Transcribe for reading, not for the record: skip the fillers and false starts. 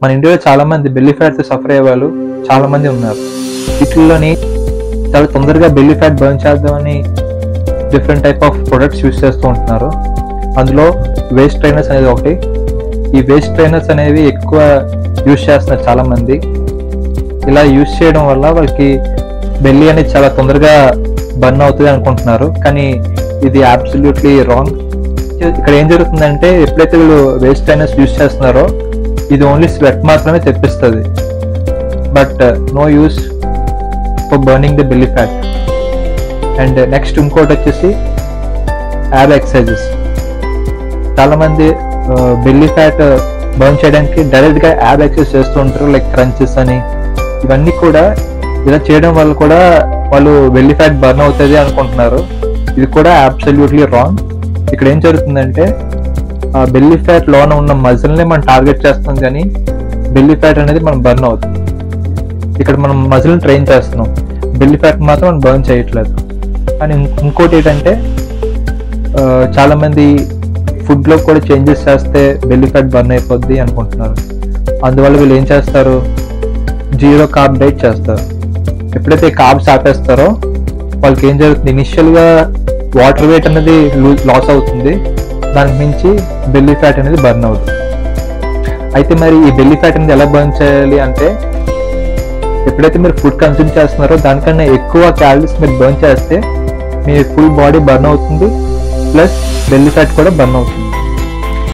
మన ఇండియాలో చాలా మంది బెల్లీ ఫ్యాట్ సఫర్ అయ్యే వాళ్ళు చాలా మంది ఉన్నారు. వీటిల్లోని చాలా తొందరగా బెల్లీ ఫ్యాట్ బర్న్ చేద్దామని different type of products use చేస్తూ ఉంటున్నారు. అందులో వేస్ట్ ట్రైనర్స్ అనేది ఒకటి. ఈ వేస్ట్ ట్రైనర్స్ అనేవి ఎక్కువ యూస్ చేస్తున్నారు చాలా మంది. ఇలా యూస్ చేయడం వల్ల వాళ్ళకి బెల్లీ అనేది చాలా తొందరగా బర్న్ అవుతుంది అనుకుంటున్నారు, కానీ ఇది అబ్సల్యూట్లీ రాంగ్. ఇక్కడ ఏం జరుగుతుందంటే ఎప్పుడైతే వీళ్ళు వేస్ట్ ట్రైనర్స్ యూస్ చేస్తున్నారో ఇది ఓన్లీ స్వెట్ మాత్రమే తెప్పిస్తుంది, but no use for burning the belly fat. And next ఇంకోటి వచ్చేసి యాబ్ ఎక్సర్సైజెస్. చాలా మంది బెల్లీ ఫ్యాట్ బర్న్ చేయడానికి డైరెక్ట్ గా యాబ్ ఎక్సర్సైజ్ చేస్తూ ఉంటారు, లైక్ క్రంచెస్ అని. ఇవన్నీ కూడా ఇలా చేయడం వల్ల కూడా వాళ్ళు బెల్లీ ఫ్యాట్ బర్న్ అవుతుంది అనుకుంటున్నారు. ఇది కూడా అబ్సల్యూట్లీ రాంగ్. ఇక్కడ ఏం జరుగుతుందంటే బెల్లీ ఫ్యాట్ లోన ఉన్న మజిల్ని మనం టార్గెట్ చేస్తాం, కానీ బెల్లీ ఫ్యాట్ అనేది మనం బర్న్ అవుతుంది. ఇక్కడ మనం మజిల్ని ట్రైన్ చేస్తున్నాం, బెల్లీ ఫ్యాట్ మాత్రం మనం బర్న్ చేయట్లేదు. కానీ ఇంకోటి ఏంటంటే చాలా మంది ఫుడ్ లో కూడా చేంజెస్ చేస్తే బెల్లీ ఫ్యాట్ బర్న్ అయిపోద్ది అనుకుంటున్నారు. అందువల్ల వీళ్ళు ఏం చేస్తారు, జీరో కార్బ్ డైట్ చేస్తారు. ఎప్పుడైతే కార్బ్స్ ఆపేస్తారో వాళ్ళకి ఏం జరుగుతుంది, ఇనిషియల్ గా వాటర్ వెయిట్ అనేది లాస్ అవుతుంది, దానికి మించి బెల్లీ ఫ్యాట్ అనేది బర్న్ అవుతుంది. అయితే మరి ఈ బెల్లీ ఫ్యాట్ అనేది ఎలా బర్న్ చేయాలి అంటే, ఎప్పుడైతే మీరు ఫుడ్ కన్స్యూమ్ చేస్తున్నారో దానికన్నా ఎక్కువ క్యాలరీస్ మీరు బర్న్ చేస్తే మీ ఫుల్ బాడీ బర్న్ అవుతుంది, ప్లస్ బెల్లీ ఫ్యాట్ కూడా బర్న్ అవుతుంది.